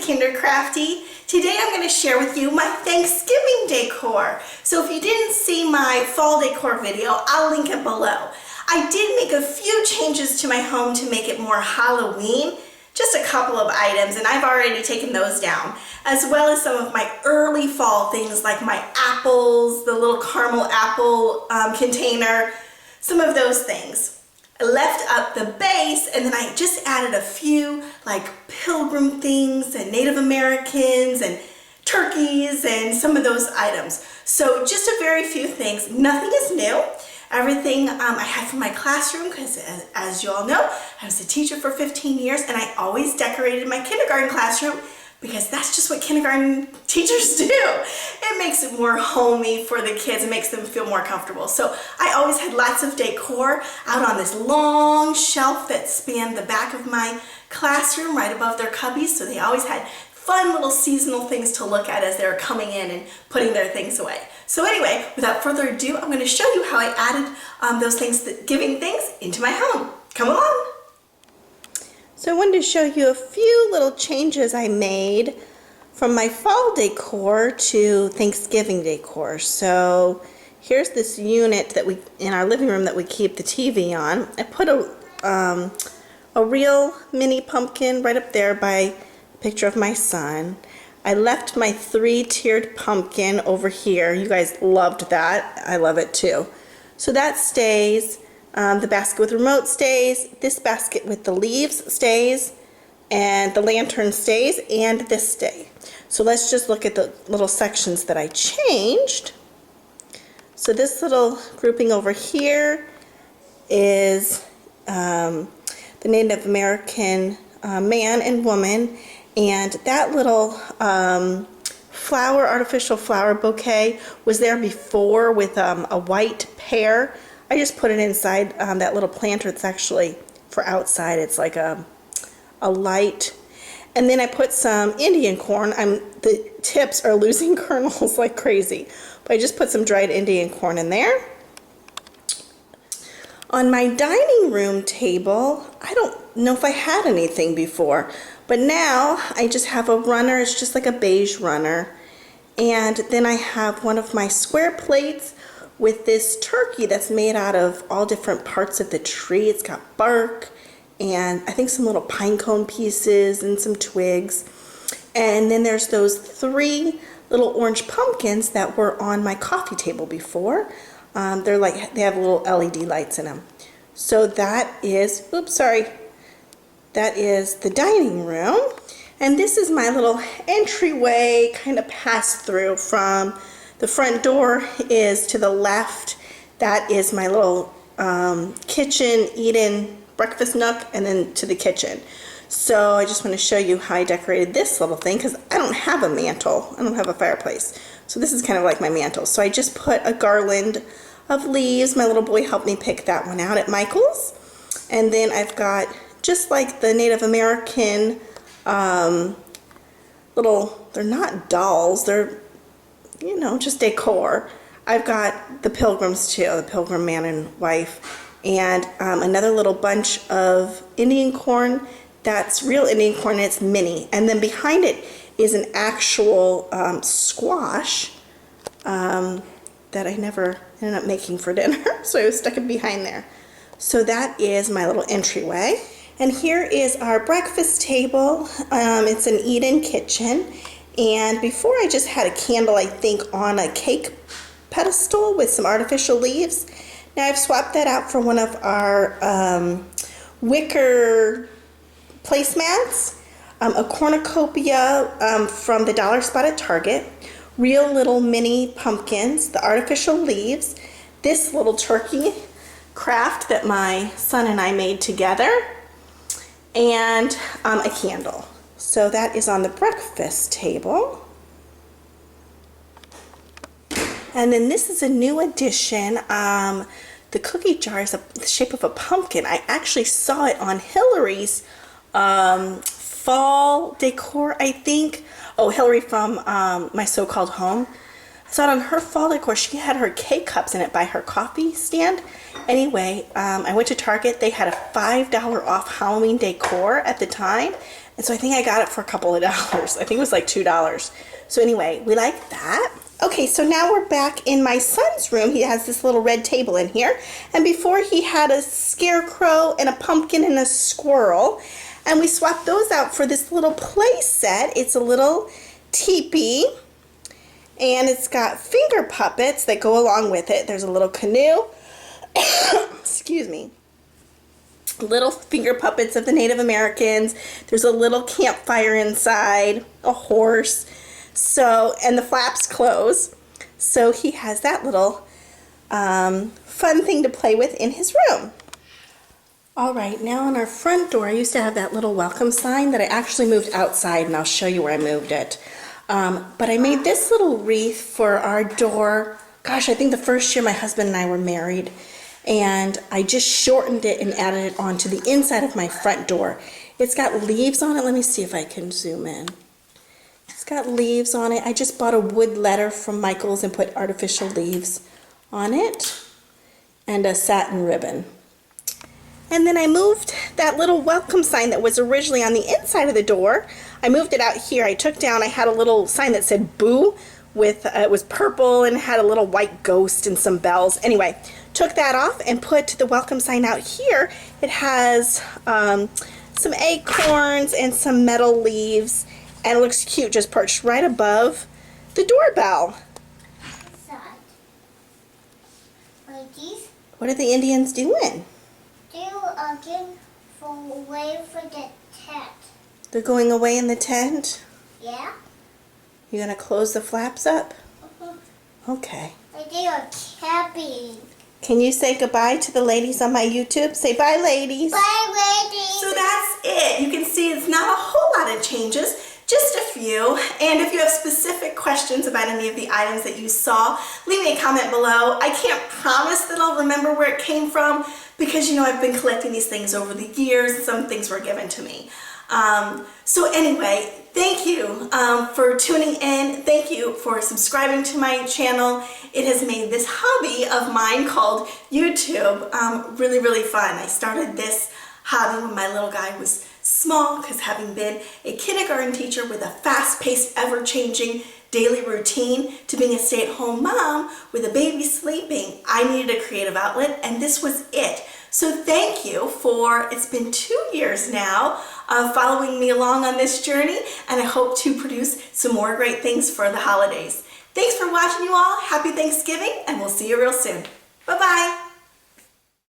Kindercrafty. Today I'm going to share with you my Thanksgiving decor. So if you didn't see my fall decor video, I'll link it below. I did make a few changes to my home to make it more Halloween, just a couple of items, and I've already taken those down, as well as some of my early fall things like my apples, the little caramel apple container, some of those things. I left up the base, and then I just added a few like pilgrim things and Native Americans and turkeys and some of those items. So just a very few things. Nothing is new. Everything I had from my classroom, because as you all know, I was a teacher for 15 years and I always decorated my kindergarten classroom because that's just what kindergarten teachers do. It makes it more homey for the kids. It makes them feel more comfortable. So I always had lots of decor out on this long shelf that spanned the back of my classroom right above their cubbies. So they always had fun little seasonal things to look at as they were coming in and putting their things away. So anyway, without further ado, I'm going to show you how I added those Thanksgiving things into my home. Come along. So I wanted to show you a few little changes I made from my fall decor to Thanksgiving decor. So here's this unit that we in our living room that we keep the TV on. I put a real mini pumpkin right up there by a picture of my son. I left my 3-tiered pumpkin over here. You guys loved that. I love it too. So that stays. The basket with the remote stays. This basket with the leaves stays. And the lantern stays. And this stays. So let's just look at the little sections that I changed. So this little grouping over here is the Native American man and woman. And that little artificial flower bouquet was there before with a white pear. I just put it inside that little planter. It's actually for outside. It's like a light. And then I put some Indian corn. The tips are losing kernels like crazy. But I just put some dried Indian corn in there. On my dining room table, I don't know if I had anything before. But now I just have a runner. It's just like a beige runner. And then I have one of my square plates with this turkey that's made out of all different parts of the tree. It's got bark and I think some little pine cone pieces and some twigs. And then there's those 3 little orange pumpkins that were on my coffee table before. They have little LED lights in them. So that is, that is the dining room. And this is my little entryway kind of pass through from the front door is to the left. That is my little kitchen, eat-in breakfast nook, and then to the kitchen. So I just want to show you how I decorated this little thing because I don't have a mantle. I don't have a fireplace. So this is kind of like my mantle. So I just put a garland of leaves. My little boy helped me pick that one out at Michael's. And then I've got, just like the Native American they're not dolls, they're, just decor. I've got the pilgrims too, the pilgrim man and wife, and another little bunch of Indian corn. That's real Indian corn, and it's mini. And then behind it is an actual squash that I never ended up making for dinner, so I stuck it behind there. So that is my little entryway. And here is our breakfast table. It's an eat-in kitchen. And before I just had a candle, I think, on a cake pedestal with some artificial leaves. Now I've swapped that out for one of our wicker placemats, a cornucopia from the dollar spot at Target, real little mini pumpkins, the artificial leaves, this little turkey craft that my son and I made together, and a candle. So that is on the breakfast table. And then this is a new addition. The cookie jar is the shape of a pumpkin. I actually saw it on Hillary's fall decor, I think. Oh, Hillary from My So-Called Home. I saw it on her fall decor. She had her K-cups in it by her coffee stand. Anyway, I went to Target. They had a $5 off Halloween decor at the time. And so I think I got it for a couple of dollars. I think it was like $2. So anyway, we like that. Okay, so now we're back in my son's room. He has this little red table in here. And before he had a scarecrow and a pumpkin and a squirrel. And we swapped those out for this little play set. It's a little teepee. And it's got finger puppets that go along with it. There's a little canoe. Excuse me. Little finger puppets of the Native Americans. There's a little campfire inside. A horse. So, and the flaps close. So he has that little fun thing to play with in his room. All right, now on our front door, I used to have that little welcome sign that I actually moved outside, and I'll show you where I moved it. But I made this little wreath for our door. Gosh, I think the first year my husband and I were married. And I just shortened it and added it onto the inside of my front door. It's got leaves on it. Let me see if I can zoom in. It's got leaves on it. I just bought a wood letter from Michael's and put artificial leaves on it. And a satin ribbon. And then I moved that little welcome sign that was originally on the inside of the door. I moved it out here. I took down, I had a little sign that said boo with, it was purple and had a little white ghost and some bells. Anyway, took that off and put the welcome sign out here. It has some acorns and some metal leaves, and it looks cute, just perched right above the doorbell. What's that? Ladies? What are the Indians doing? They're again away for the tent. They're going away in the tent? Yeah? You gonna close the flaps up? Okay. But they are camping. Can you say goodbye to the ladies on my YouTube? Say bye, ladies. Bye, ladies. So that's it. You can see it's not a whole lot of changes, just a few. And if you have specific questions about any of the items that you saw, leave me a comment below. I can't promise that I'll remember where it came from because, you know, I've been collecting these things over the years and some things were given to me. So anyway, thank you for tuning in. Thank you for subscribing to my channel. It has made this hobby of mine called YouTube really, really fun. I started this hobby when my little guy was small because having been a kindergarten teacher with a fast-paced, ever-changing daily routine to being a stay-at-home mom with a baby sleeping, I needed a creative outlet and this was it. So thank you for, it's been 2 years now of following me along on this journey, and I hope to produce some more great things for the holidays. Thanks for watching, you all. Happy Thanksgiving, and we'll see you real soon. Bye-bye.